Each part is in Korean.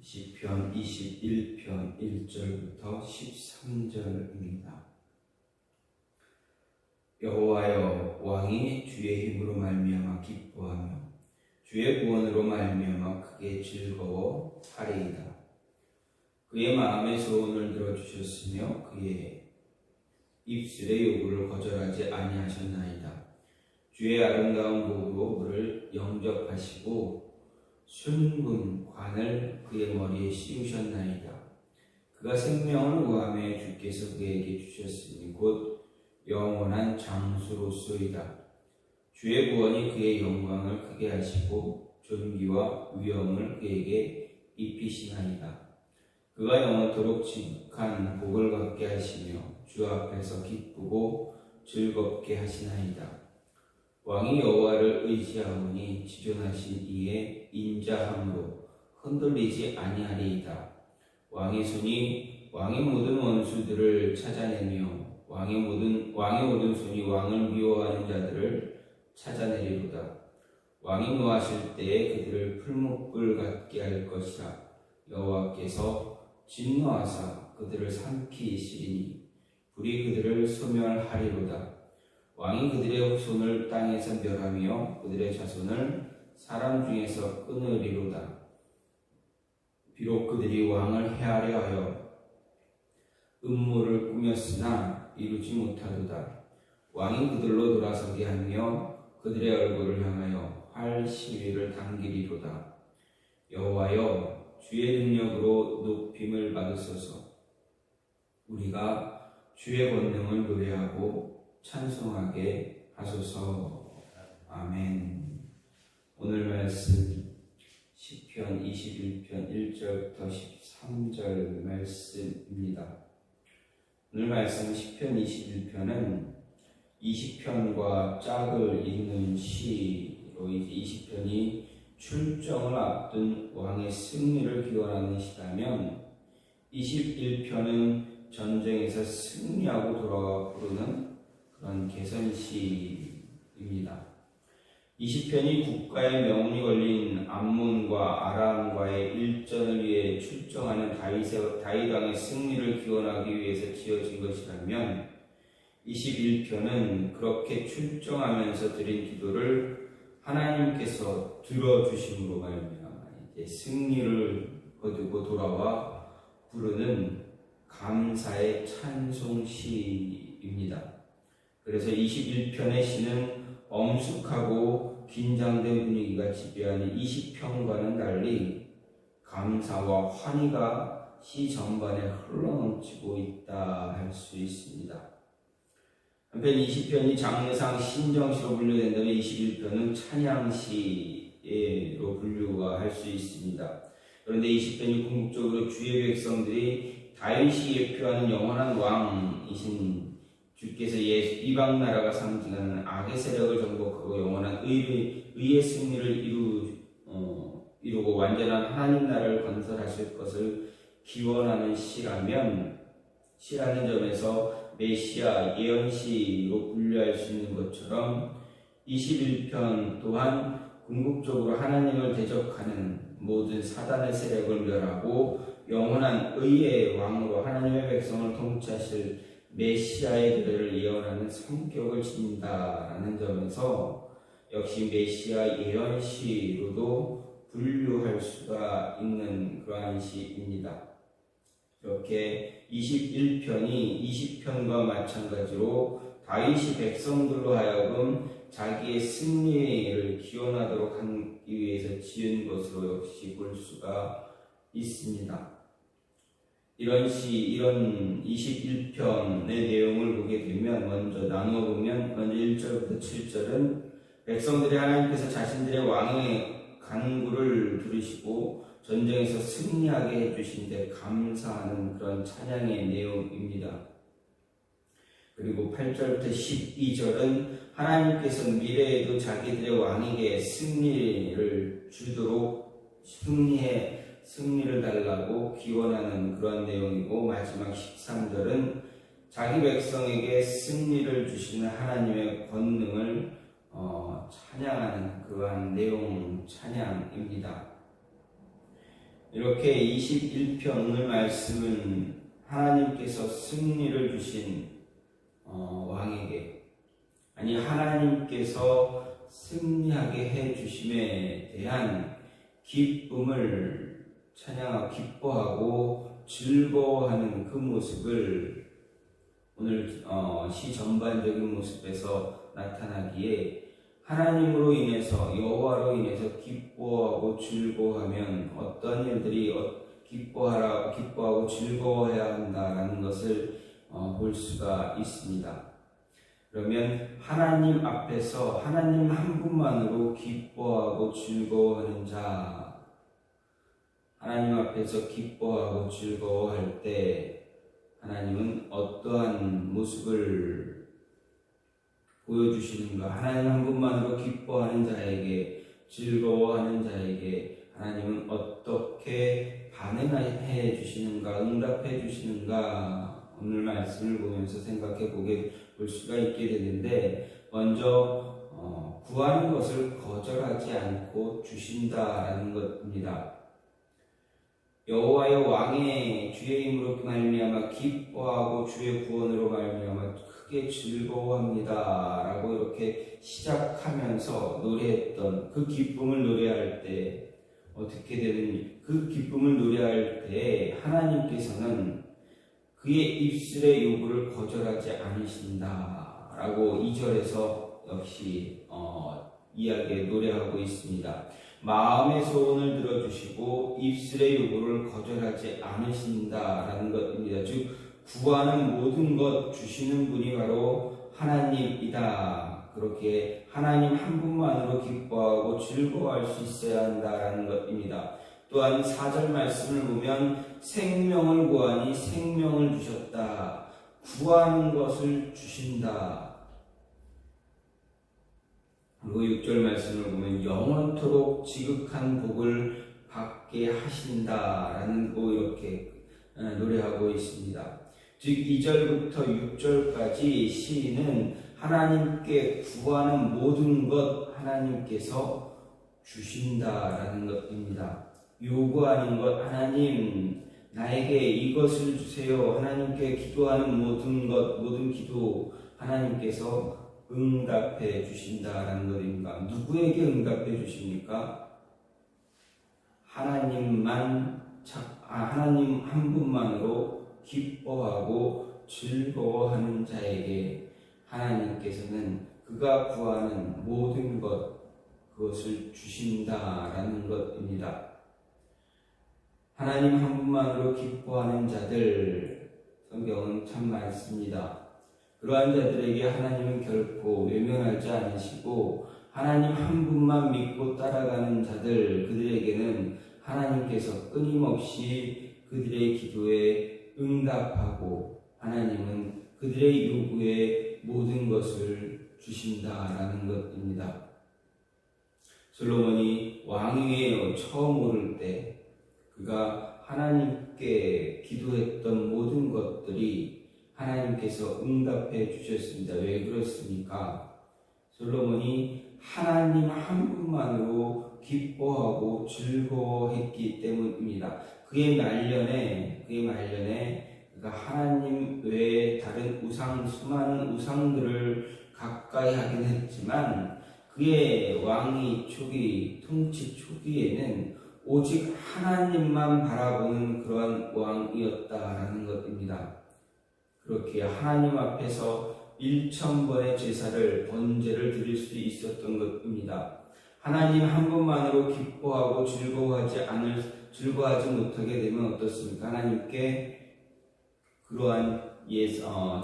시편 21편 1절부터 13절입니다. 여호와여, 왕이 주의 힘으로 말미암아 기뻐하며 주의 구원으로 말미암아 크게 즐거워하리이다. 그의 마음의 소원을 들어주셨으며 그의 입술의 요구를 거절하지 아니하셨나이다. 주의 아름다운 복으로 그를 영접하시고 순금관을 그의 머리에 씌우셨나이다. 그가 생명을 구하며 주께서 그에게 주셨으니 곧 영원한 장수로소이다. 주의 구원이 그의 영광을 크게 하시고 존귀와 위엄을 그에게 입히시나이다. 그가 영원토록 지극한 복을 받게 하시며 주 앞에서 기쁘고 즐겁게 하시나이다. 왕이 여호와를 의지하오니 지존하신 이의 인자함으로 흔들리지 아니하리이다. 왕의 손이 왕의 모든 원수들을 찾아내며 왕의 모든 손이 왕을 미워하는 자들을 찾아내리로다. 왕이 노하실 때에 그들을 풀무불 같게 할 것이라. 여호와께서 진노하사 그들을 삼키시리니 불이 그들을 소멸하리로다. 왕이 그들의 후손을 땅에서 멸하며 그들의 자손을 사람 중에서 끊으리로다. 비록 그들이 왕을 해하려 하여 음모를 꾸몄으나 이루지 못하도다. 왕이 그들로 돌아서게 하며 그들의 얼굴을 향하여 활 시위를 당기리로다. 여호와여, 주의 능력으로 높임을 받으소서. 우리가 주의 권능을 노래하고 찬송하게 하소서. 아멘. 오늘 말씀 시편 21편 1절부터 13절 말씀입니다. 오늘 말씀 시편 21편은 20편과 짝을 잇는 시로 이제 20편이 출정을 앞둔 왕의 승리를 기원하는 시라면 21편은 전쟁에서 승리하고 돌아와 부르는 그런 개선시입니다. 20편이 국가의 명운이 걸린 암몬과 아람과의 일전을 위해 출정하는 다윗 왕의 승리를 기원하기 위해서 지어진 것이라면 21편은 그렇게 출정하면서 드린 기도를 하나님께서 들어주심으로 말미암아 이제 승리를 거두고 돌아와 부르는 감사의 찬송시입니다. 그래서 21편의 시는 엄숙하고 긴장된 분위기가 지배하는 20편과는 달리 감사와 환희가 시 전반에 흘러넘치고 있다 할 수 있습니다. 한편 20편이 장르상 신정시로 분류된다면 21편은 찬양시로 분류가 할 수 있습니다. 그런데 20편이 궁극적으로 주의 백성들이 다윗이 예표하는 영원한 왕이신 주께서 이방 나라가 상징하는 악의 세력을 정복하고 영원한 의의 승리를 이루고 완전한 하나님 나라를 건설하실 것을 기원하는 시라는 점에서 메시아 예언시로 분류할 수 있는 것처럼 21편 또한 궁극적으로 하나님을 대적하는 모든 사단의 세력을 멸하고 영원한 의의 왕으로 하나님의 백성을 통치하실 메시아의 노래를 예언하는 성격을 지닌다라는 점에서 역시 메시아 예언시로도 분류할 수가 있는 그러한 시입니다. 이렇게 21편이 20편과 마찬가지로 다윗이 백성들로 하여금 자기의 승리를 기원하도록 하기 위해서 지은 것으로 역시 볼 수가 있습니다. 이런 21편의 내용을 보게 되면 먼저 나누어보면 먼저 1절부터 7절은 백성들이 하나님께서 자신들의 왕의 간구를 들으시고 전쟁에서 승리하게 해주신 데 감사하는 그런 찬양의 내용입니다. 그리고 8절부터 12절은 하나님께서 미래에도 자기들의 왕에게 승리를 주도록 승리를 달라고 기원하는 그런 내용이고, 마지막 13절은 자기 백성에게 승리를 주시는 하나님의 권능을 찬양하는 그러한 내용 찬양입니다. 이렇게 21편 오늘 말씀은 하나님께서 승리를 주신 왕에게, 아니 하나님께서 승리하게 해 주심에 대한 기쁨을 찬양하고 기뻐하고 즐거워하는 그 모습을 오늘 시 전반적인 모습에서 나타나기에, 하나님으로 인해서 여호와로 인해서 기뻐하고 즐거워하면 어떤 일들이 기뻐하고 즐거워해야 한다라는 것을 볼 수가 있습니다. 그러면 하나님 앞에서 하나님 한 분만으로 기뻐하고 즐거워하는 자, 하나님 앞에서 기뻐하고 즐거워할 때 하나님은 어떠한 모습을 보여주시는가? 하나님 한 분만으로 기뻐하는 자에게, 즐거워하는 자에게 하나님은 어떻게 반응해 주시는가, 응답해 주시는가? 오늘 말씀을 보면서 생각해 볼 수가 있게 되는데, 먼저 구하는 것을 거절하지 않고 주신다라는 것입니다. 여호와의 왕의 주의 힘으로 말미암아 기뻐하고 주의 구원으로 말미암아 크게 즐거워합니다라고 이렇게 시작하면서 노래했던 그 기쁨을 노래할 때 어떻게 되느냐, 그 기쁨을 노래할 때 하나님께서는 그의 입술의 요구를 거절하지 않으신다라고 2절에서 역시 노래하고 있습니다. 마음의 소원을 들어주시고 입술의 요구를 거절하지 않으신다라는 것입니다. 즉 구하는 모든 것 주시는 분이 바로 하나님이다. 그렇게 하나님 한 분만으로 기뻐하고 즐거워할 수 있어야 한다라는 것입니다. 또한 4절 말씀을 보면 생명을 구하니 생명을 주셨다. 구하는 것을 주신다. 그리고 6절 말씀을 보면 영원토록 지극한 복을 받게 하신다라는 거 이렇게 노래하고 있습니다. 즉 2절부터 6절까지 시인은 하나님께 구하는 모든 것 하나님께서 주신다라는 것입니다. 요구하는 것, 하나님 나에게 이것을 주세요. 하나님께 기도하는 모든 것, 모든 기도 하나님께서 응답해 주신다라는 것입니다. 누구에게 응답해 주십니까? 하나님 한 분만으로 기뻐하고 즐거워하는 자에게 하나님께서는 그가 구하는 모든 것, 그것을 주신다라는 것입니다. 하나님 한 분만으로 기뻐하는 자들, 성경은 참 많습니다. 그러한 자들에게 하나님은 결코 외면하지 않으시고, 하나님 한 분만 믿고 따라가는 자들, 그들에게는 하나님께서 끊임없이 그들의 기도에 응답하고 하나님은 그들의 요구에 모든 것을 주신다라는 것입니다. 솔로몬이 왕위에 처음 오를 때 그가 하나님께 기도했던 모든 것들이 하나님께서 응답해 주셨습니다. 왜 그렇습니까? 솔로몬이 하나님 한 분만으로 기뻐하고 즐거워했기 때문입니다. 그의 말년에 그가 하나님 외에 다른 수많은 우상들을 가까이 하긴 했지만, 그의 통치 초기에는 오직 하나님만 바라보는 그러한 왕이었다라는 것입니다. 그렇게 하나님 앞에서 1000번의 제사를 번제를 드릴 수 있었던 것입니다. 하나님 한 분만으로 기뻐하고 즐거워하지 못하게 되면 어떻습니까? 하나님께 그러한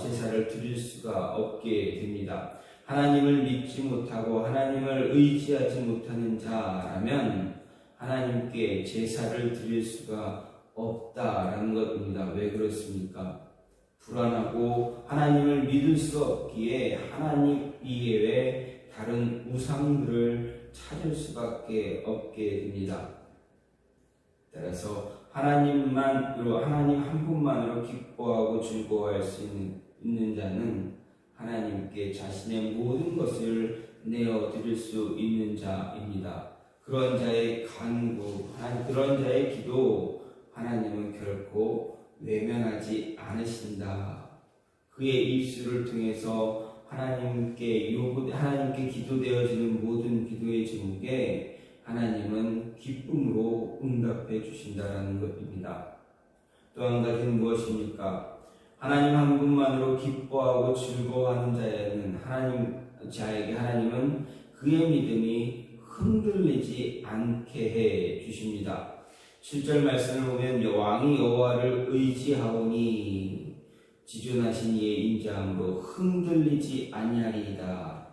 제사를 드릴 수가 없게 됩니다. 하나님을 믿지 못하고 하나님을 의지하지 못하는 자라면 하나님께 제사를 드릴 수가 없다라는 것입니다. 왜 그렇습니까? 불안하고 하나님을 믿을 수 없기에 하나님 이외에 다른 우상들을 찾을 수밖에 없게 됩니다. 따라서 하나님 한 분만으로 기뻐하고 즐거워할 수 있는 자는 하나님께 자신의 모든 것을 내어 드릴 수 있는 자입니다. 그런 자의 간구, 그런 자의 기도 하나님은 결코 외면하지 않으신다. 그의 입술을 통해서 하나님께 기도되어지는 모든 기도의 제목에 하나님은 기쁨으로 응답해 주신다라는 것입니다. 또 한 가지는 무엇입니까? 하나님 한 분만으로 기뻐하고 즐거워하는 자에게 하나님은 그의 믿음이 흔들리지 않게 해 주십니다. 7절 말씀을 보면 왕이 여호와를 의지하오니 지존하신 이의 인자함으로 흔들리지 아니하리이다.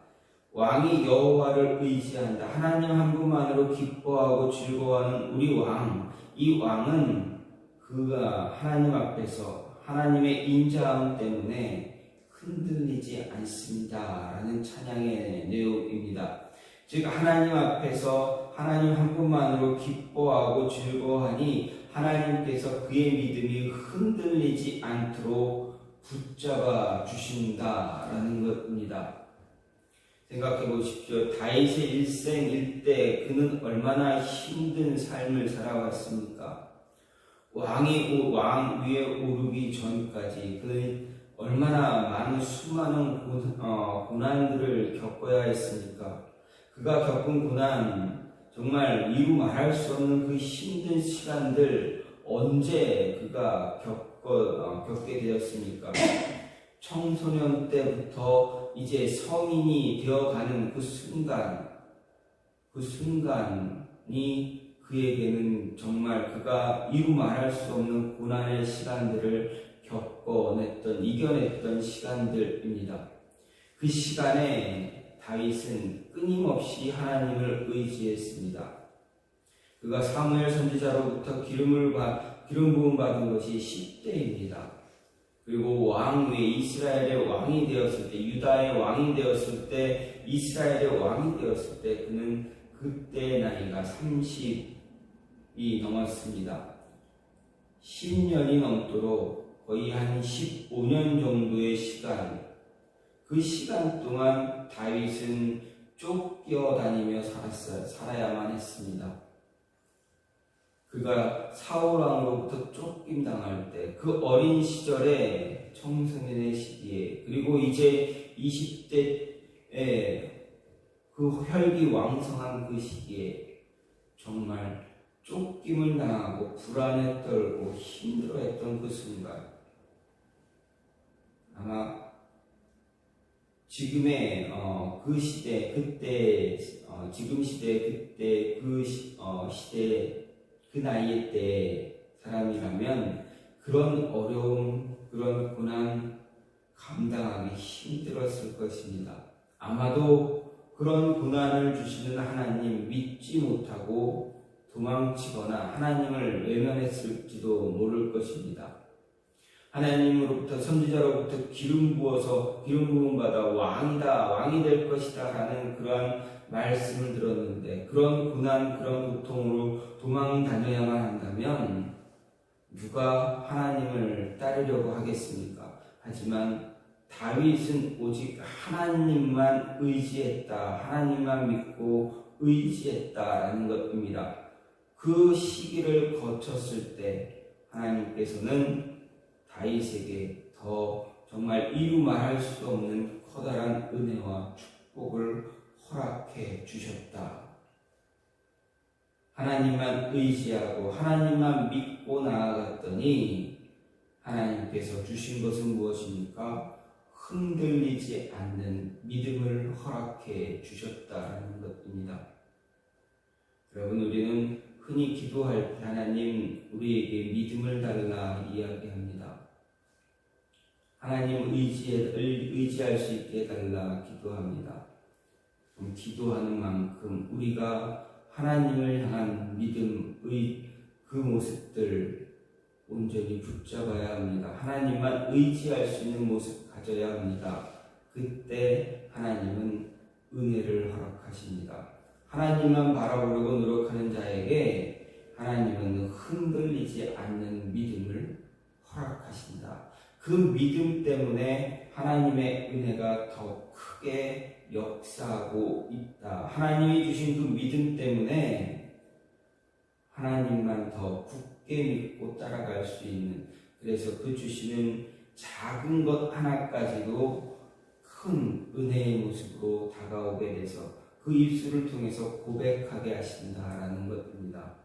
왕이 여호와를 의지한다. 하나님 한 분만으로 기뻐하고 즐거워하는 우리 왕. 이 왕은 그가 하나님 앞에서 하나님의 인자함 때문에 흔들리지 않습니다. 라는 찬양의 내용입니다. 즉 하나님 앞에서 하나님 한 분만으로 기뻐하고 즐거워하니 하나님께서 그의 믿음이 흔들리지 않도록 붙잡아 주신다라는 것입니다. 생각해 보십시오. 다윗의 일생일대 그는 얼마나 힘든 삶을 살아왔습니까? 왕 위에 오르기 전까지 그는 얼마나 많은 수많은 고난들을 겪어야 했습니까? 그가 겪은 고난, 정말 이루 말할 수 없는 그 힘든 시간들 언제 그가 겪게 되었습니까? 청소년 때부터 이제 성인이 되어가는 그 순간이 그에게는 정말 그가 이루 말할 수 없는 고난의 시간들을 이겨냈던 시간들입니다. 그 시간에 다윗은 끊임없이 하나님을 의지했습니다. 그가 사무엘 선지자로부터 기름 부음 받은 것이 10대입니다. 그리고 왕 위에 이스라엘의 왕이 되었을 때, 유다의 왕이 되었을 때, 이스라엘의 왕이 되었을 때 그는 그때 나이가 30이 넘었습니다. 10년이 넘도록 거의 한 15년 정도의 시간, 그 시간 동안 다윗은 쫓겨다니며 살아야만 했습니다. 그가 사울 왕으로부터 쫓김당할 때, 그 어린 시절에 청소년의 시기에, 그리고 이제 20대에 그 혈기왕성한 그 시기에 정말 쫓김을 당하고 불안에 떨고 힘들어했던 그 순간, 아마 지금의 그 시대, 지금 시대, 그때 시대, 그 나이에 때 사람이라면 그런 어려움, 그런 고난 감당하기 힘들었을 것입니다. 아마도 그런 고난을 주시는 하나님 믿지 못하고 도망치거나 하나님을 외면했을지도 모를 것입니다. 하나님으로부터 선지자로부터 기름 부음 받아 왕이 될 것이다 라는 그러한 말씀을 들었는데, 그런 고난, 그런 고통으로 도망 다녀야만 한다면 누가 하나님을 따르려고 하겠습니까? 하지만 다윗은 오직 하나님만 의지했다, 하나님만 믿고 의지했다라는 것입니다. 그 시기를 거쳤을 때 하나님께서는 다윗에게 더 정말 이루 말할 수 없는 커다란 은혜와 축복을 허락해 주셨다. 하나님만 의지하고 하나님만 믿고 나아갔더니 하나님께서 주신 것은 무엇입니까? 흔들리지 않는 믿음을 허락해 주셨다는 것입니다. 여러분, 우리는 흔히 기도할 때 하나님 우리에게 믿음을 달라 이야기합니다. 하나님 의지할 수 있게 달라 기도합니다. 기도하는 만큼 우리가 하나님을 향한 믿음의 그 모습들 온전히 붙잡아야 합니다. 하나님만 의지할 수 있는 모습 가져야 합니다. 그때 하나님은 은혜를 허락하십니다. 하나님만 바라보려고 노력하는 자에게 하나님은 흔들리지 않는 믿음을 허락하신다. 그 믿음 때문에 하나님의 은혜가 더 크게 역사하고 있다. 하나님이 주신 그 믿음 때문에 하나님만 더 굳게 믿고 따라갈 수 있는, 그래서 그 주시는 작은 것 하나까지도 큰 은혜의 모습으로 다가오게 돼서 그 입술을 통해서 고백하게 하신다라는 것입니다.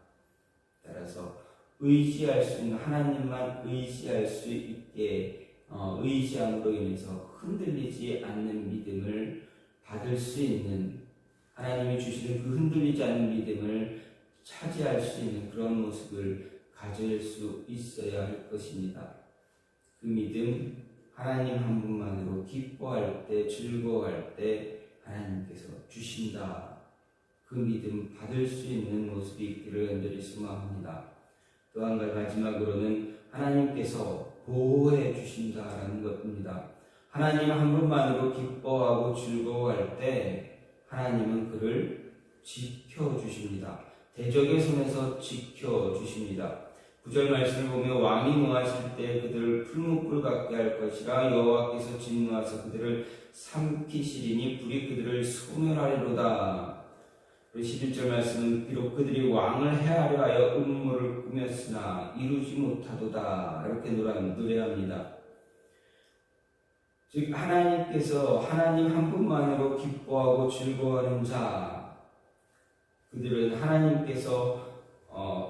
따라서 의지할 수 있는, 하나님만 의지할 수 있게 의지함으로 인해서 흔들리지 않는 믿음을 받을 수 있는, 하나님이 주시는 그 흔들리지 않는 믿음을 차지할 수 있는 그런 모습을 가질 수 있어야 할 것입니다. 그 믿음, 하나님 한 분만으로 기뻐할 때, 즐거워할 때 하나님께서 주신다. 그 믿음 받을 수 있는 모습이 있기를 간절히 소망합니다. 또 한 가지 마지막으로는 하나님께서 보호해 주신다라는 것입니다. 하나님 한 분만으로 기뻐하고 즐거워할 때 하나님은 그를 지켜주십니다. 대적의 손에서 지켜주십니다. 9절 말씀을 보면 왕이 노하실 때 그들을 풀무불 같게 할 것이라 여호와께서 진노하사 그들을 삼키시리니 불이 그들을 소멸하리로다. 11절 말씀은 비록 그들이 왕을 해하려 하여 음모를 꾸몄으나 이루지 못하도다. 이렇게 노래합니다. 즉 하나님께서 하나님 한 분만으로 기뻐하고 즐거워하는 자, 그들은 하나님께서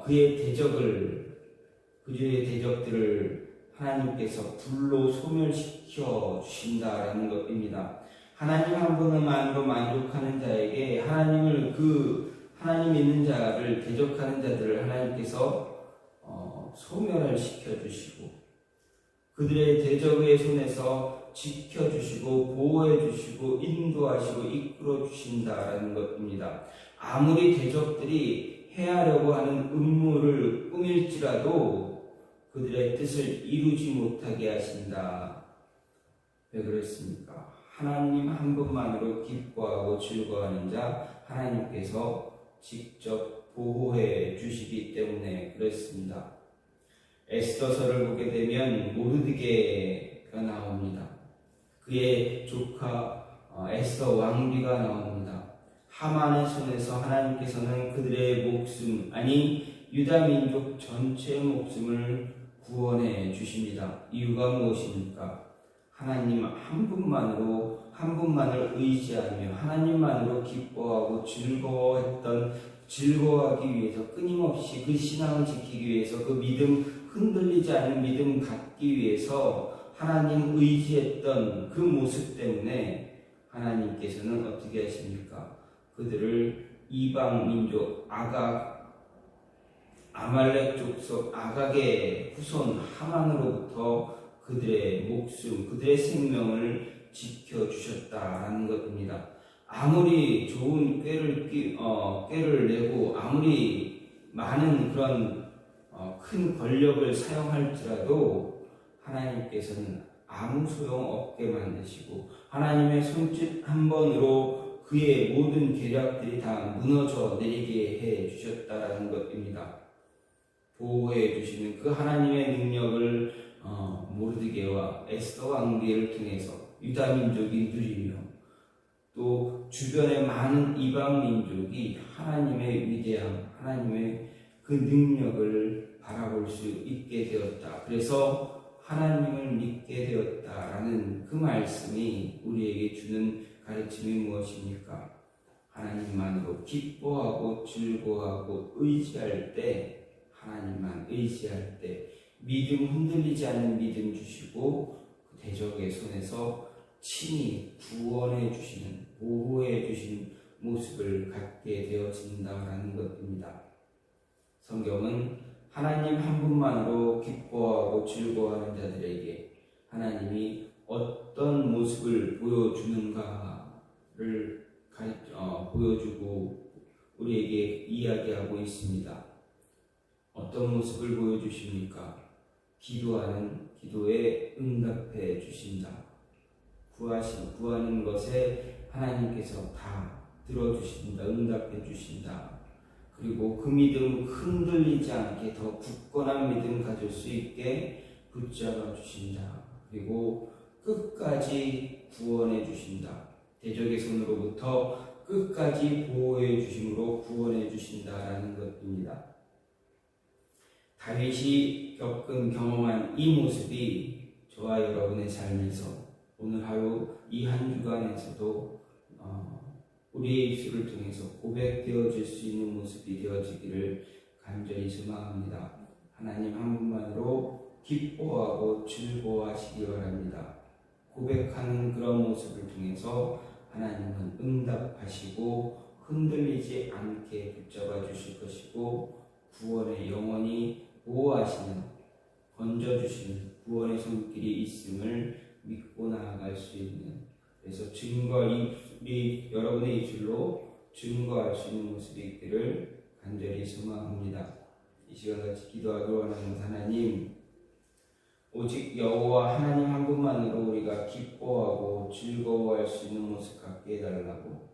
그의 대적들을 하나님께서 불로 소멸시켜 주신다라는 것입니다. 하나님 한 분만으로 만족하는 자에게 하나님 믿는 자를 대적하는 자들을 하나님께서 소멸을 시켜주시고 그들의 대적의 손에서 지켜주시고 보호해주시고 인도하시고 이끌어주신다라는 것입니다. 아무리 대적들이 해하려고 하는 음모를 꾸밀지라도 그들의 뜻을 이루지 못하게 하신다. 왜 그렇습니까? 하나님 한 분만으로 기뻐하고 즐거워하는 자 하나님께서 직접 보호해 주시기 때문에 그렇습니다. 에스더서를 보게 되면 모르드게가 나옵니다. 그의 조카 에스더 왕비가 나옵니다. 하만의 손에서 하나님께서는 그들의 목숨, 아니 유다 민족 전체의 목숨을 구원해 주십니다. 이유가 무엇입니까? 하나님 한 분만을 의지하며 하나님만으로 기뻐하고 즐거워하기 위해서 끊임없이 그 신앙을 지키기 위해서 그 믿음, 흔들리지 않는 믿음 갖기 위해서 하나님 의지했던 그 모습 때문에 하나님께서는 어떻게 하십니까? 그들을 이방 민족 아말렉 족속 아각의 후손 하만으로부터 그들의 목숨, 그들의 생명을 지켜주셨다라는 것입니다. 아무리 좋은 꾀를 내고 아무리 많은 그런 큰 권력을 사용할지라도 하나님께서는 아무 소용없게 만드시고 하나님의 손짓 한 번으로 그의 모든 계략들이 다 무너져 내리게 해 주셨다라는 것입니다. 보호해 주시는 그 하나님의 능력을 모르드게와 에스더 왕비를 통해서 유다 민족이 누리며 또 주변의 많은 이방 민족이 하나님의 위대함, 하나님의 그 능력을 바라볼 수 있게 되었다. 그래서 하나님을 믿게 되었다라는 그 말씀이 우리에게 주는 가르침이 무엇입니까? 하나님만으로 기뻐하고 즐거워하고 의지할 때, 하나님만 의지할 때 믿음 흔들리지 않는 믿음 주시고 그 대적의 손에서 친히 구원해 주시는, 보호해 주시는 모습을 갖게 되어진다라는 것입니다. 성경은 하나님 한 분만으로 기뻐하고 즐거워하는 자들에게 하나님이 어떤 모습을 보여주는가를 보여주고 우리에게 이야기하고 있습니다. 어떤 모습을 보여주십니까? 기도하는 기도에 응답해 주신다. 구하는 것에 하나님께서 다 들어주신다. 응답해 주신다. 그리고 그 믿음 흔들리지 않게 더 굳건한 믿음 가질 수 있게 붙잡아 주신다. 그리고 끝까지 구원해 주신다. 대적의 손으로부터 끝까지 보호해 주심으로 구원해 주신다라는 것입니다. 다윗이 경험한 이 모습이 저와 여러분의 삶에서 오늘 하루 이 한 주간에서도 우리의 입술을 통해서 고백되어질 수 있는 모습이 되어지기를 간절히 소망합니다. 하나님 한 분만으로 기뻐하고 즐거워하시기 바랍니다. 고백하는 그런 모습을 통해서 하나님은 응답하시고 흔들리지 않게 붙잡아 주실 것이고 구원의 영원히 보호하시는 건져주시는 구원의 손길이 있음을 믿고 나아갈 수 있는, 그래서 우리 여러분의 입술로 증거할 수 있는 모습이 있기를 간절히 소망합니다. 이 시간같이 기도하기로 원하는 하나님, 오직 여호와 하나님 한 분만으로 우리가 기뻐하고 즐거워할 수 있는 모습 갖게 해달라고